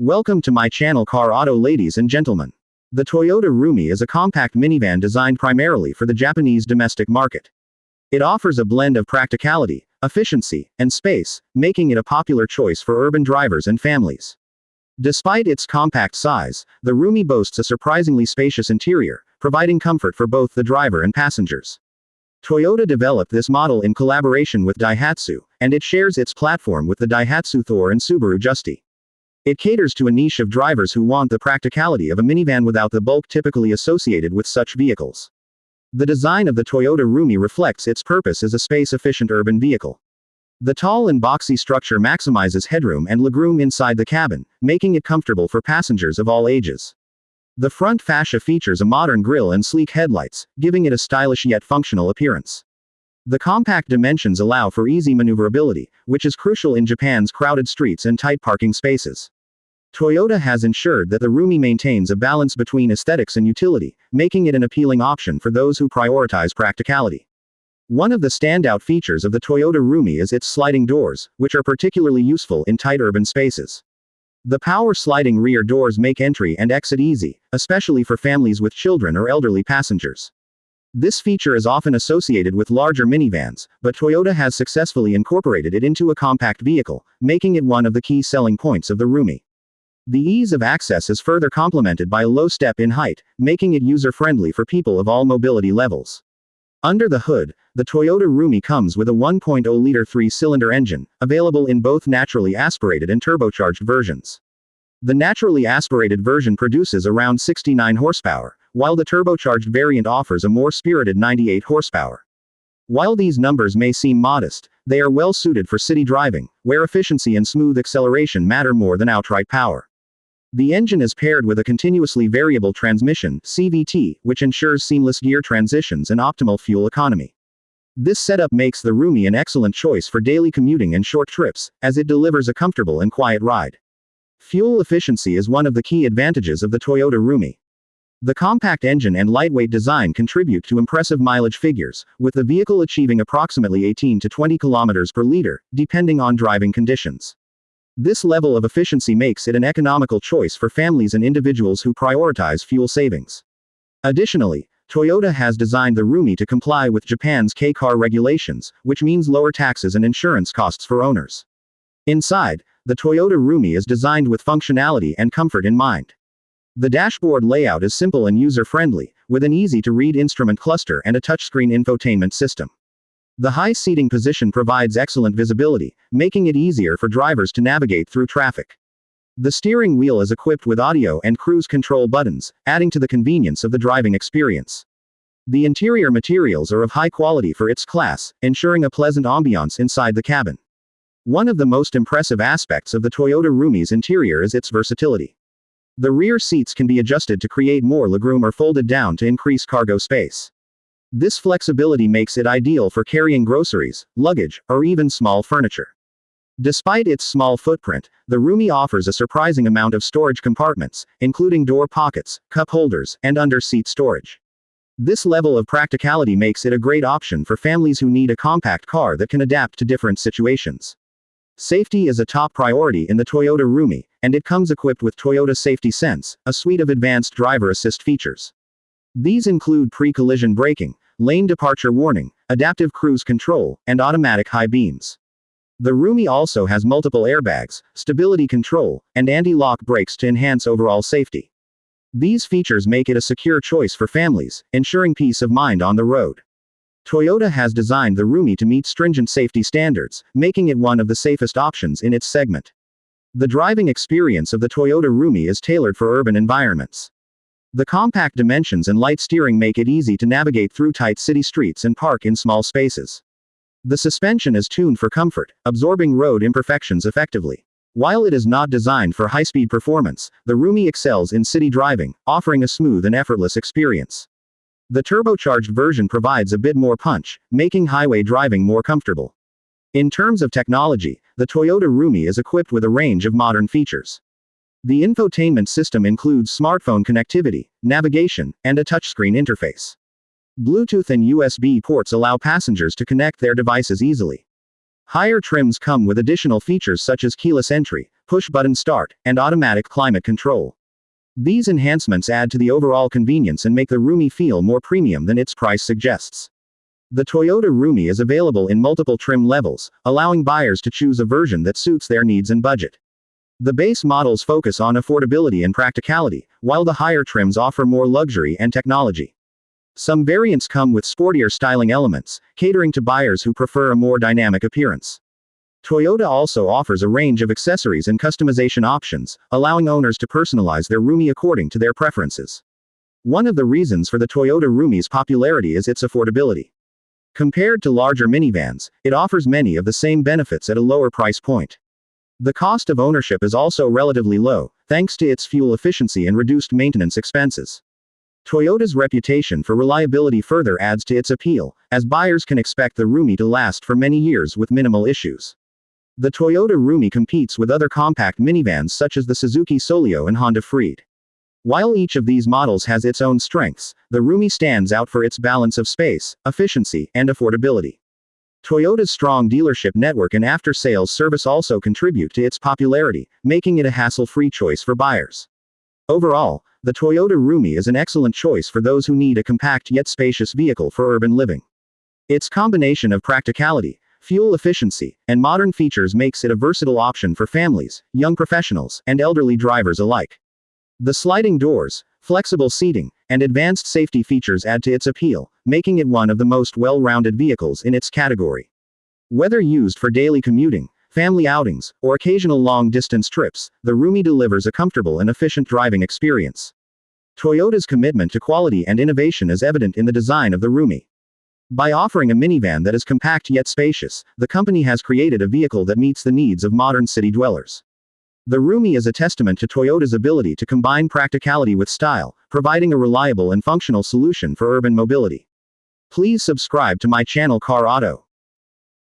Welcome to my channel Car Auto, ladies and gentlemen. The Toyota Roomy is a compact minivan designed primarily for the Japanese domestic market. It offers a blend of practicality, efficiency, and space, making it a popular choice for urban drivers and families. Despite its compact size, the Roomy boasts a surprisingly spacious interior, providing comfort for both the driver and passengers. Toyota developed this model in collaboration with Daihatsu, and it shares its platform with the Daihatsu Thor and Subaru Justy. It caters to a niche of drivers who want the practicality of a minivan without the bulk typically associated with such vehicles. The design of the Toyota Roomy reflects its purpose as a space-efficient urban vehicle. The tall and boxy structure maximizes headroom and legroom inside the cabin, making it comfortable for passengers of all ages. The front fascia features a modern grille and sleek headlights, giving it a stylish yet functional appearance. The compact dimensions allow for easy maneuverability, which is crucial in Japan's crowded streets and tight parking spaces. Toyota has ensured that the Roomy maintains a balance between aesthetics and utility, making it an appealing option for those who prioritize practicality. One of the standout features of the Toyota Roomy is its sliding doors, which are particularly useful in tight urban spaces. The power sliding rear doors make entry and exit easy, especially for families with children or elderly passengers. This feature is often associated with larger minivans, but Toyota has successfully incorporated it into a compact vehicle, making it one of the key selling points of the Roomy. The ease of access is further complemented by a low step in height, making it user-friendly for people of all mobility levels. Under the hood, the Toyota Roomy comes with a 1.0-liter 3-cylinder engine, available in both naturally aspirated and turbocharged versions. The naturally aspirated version produces around 69 horsepower, while the turbocharged variant offers a more spirited 98 horsepower. While these numbers may seem modest, they are well suited for city driving, where efficiency and smooth acceleration matter more than outright power. The engine is paired with a continuously variable transmission, CVT, which ensures seamless gear transitions and optimal fuel economy. This setup makes the Roomy an excellent choice for daily commuting and short trips, as it delivers a comfortable and quiet ride. Fuel efficiency is one of the key advantages of the Toyota Roomy. The compact engine and lightweight design contribute to impressive mileage figures, with the vehicle achieving approximately 18 to 20 kilometers per liter, depending on driving conditions. This level of efficiency makes it an economical choice for families and individuals who prioritize fuel savings. Additionally, Toyota has designed the Roomy to comply with Japan's K-car regulations, which means lower taxes and insurance costs for owners. Inside, the Toyota Roomy is designed with functionality and comfort in mind. The dashboard layout is simple and user-friendly, with an easy-to-read instrument cluster and a touchscreen infotainment system. The high seating position provides excellent visibility, making it easier for drivers to navigate through traffic. The steering wheel is equipped with audio and cruise control buttons, adding to the convenience of the driving experience. The interior materials are of high quality for its class, ensuring a pleasant ambiance inside the cabin. One of the most impressive aspects of the Toyota Roomy's interior is its versatility. The rear seats can be adjusted to create more legroom or folded down to increase cargo space. This flexibility makes it ideal for carrying groceries, luggage, or even small furniture. Despite its small footprint, the Roomy offers a surprising amount of storage compartments, including door pockets, cup holders, and under-seat storage. This level of practicality makes it a great option for families who need a compact car that can adapt to different situations. Safety is a top priority in the Toyota Roomy, and it comes equipped with Toyota Safety Sense, a suite of advanced driver assist features. These include pre-collision braking, lane departure warning, adaptive cruise control, and automatic high beams. The Roomy also has multiple airbags, stability control, and anti-lock brakes to enhance overall safety. These features make it a secure choice for families, ensuring peace of mind on the road. Toyota has designed the Roomy to meet stringent safety standards, making it one of the safest options in its segment. The driving experience of the Toyota Roomy is tailored for urban environments. The compact dimensions and light steering make it easy to navigate through tight city streets and park in small spaces. The suspension is tuned for comfort, absorbing road imperfections effectively. While it is not designed for high-speed performance, the Roomy excels in city driving, offering a smooth and effortless experience. The turbocharged version provides a bit more punch, making highway driving more comfortable. In terms of technology, the Toyota Roomy is equipped with a range of modern features. The infotainment system includes smartphone connectivity, navigation, and a touchscreen interface. Bluetooth and USB ports allow passengers to connect their devices easily. Higher trims come with additional features such as keyless entry, push-button start, and automatic climate control. These enhancements add to the overall convenience and make the Roomy feel more premium than its price suggests. The Toyota Roomy is available in multiple trim levels, allowing buyers to choose a version that suits their needs and budget. The base models focus on affordability and practicality, while the higher trims offer more luxury and technology. Some variants come with sportier styling elements, catering to buyers who prefer a more dynamic appearance. Toyota also offers a range of accessories and customization options, allowing owners to personalize their Roomy according to their preferences. One of the reasons for the Toyota Roomy's popularity is its affordability. Compared to larger minivans, it offers many of the same benefits at a lower price point. The cost of ownership is also relatively low, thanks to its fuel efficiency and reduced maintenance expenses. Toyota's reputation for reliability further adds to its appeal, as buyers can expect the Roomy to last for many years with minimal issues. The Toyota Roomy competes with other compact minivans such as the Suzuki Solio and Honda Freed. While each of these models has its own strengths, the Roomy stands out for its balance of space, efficiency, and affordability. Toyota's strong dealership network and after-sales service also contribute to its popularity, making it a hassle-free choice for buyers. Overall, the Toyota Roomy is an excellent choice for those who need a compact yet spacious vehicle for urban living. Its combination of practicality, fuel efficiency, and modern features makes it a versatile option for families, young professionals, and elderly drivers alike. The sliding doors, flexible seating, and advanced safety features add to its appeal, making it one of the most well-rounded vehicles in its category. Whether used for daily commuting, family outings, or occasional long-distance trips, the Roomy delivers a comfortable and efficient driving experience. Toyota's commitment to quality and innovation is evident in the design of the Roomy. By offering a minivan that is compact yet spacious, the company has created a vehicle that meets the needs of modern city dwellers. The Roomy is a testament to Toyota's ability to combine practicality with style, providing a reliable and functional solution for urban mobility. Please subscribe to my channel Car Auto.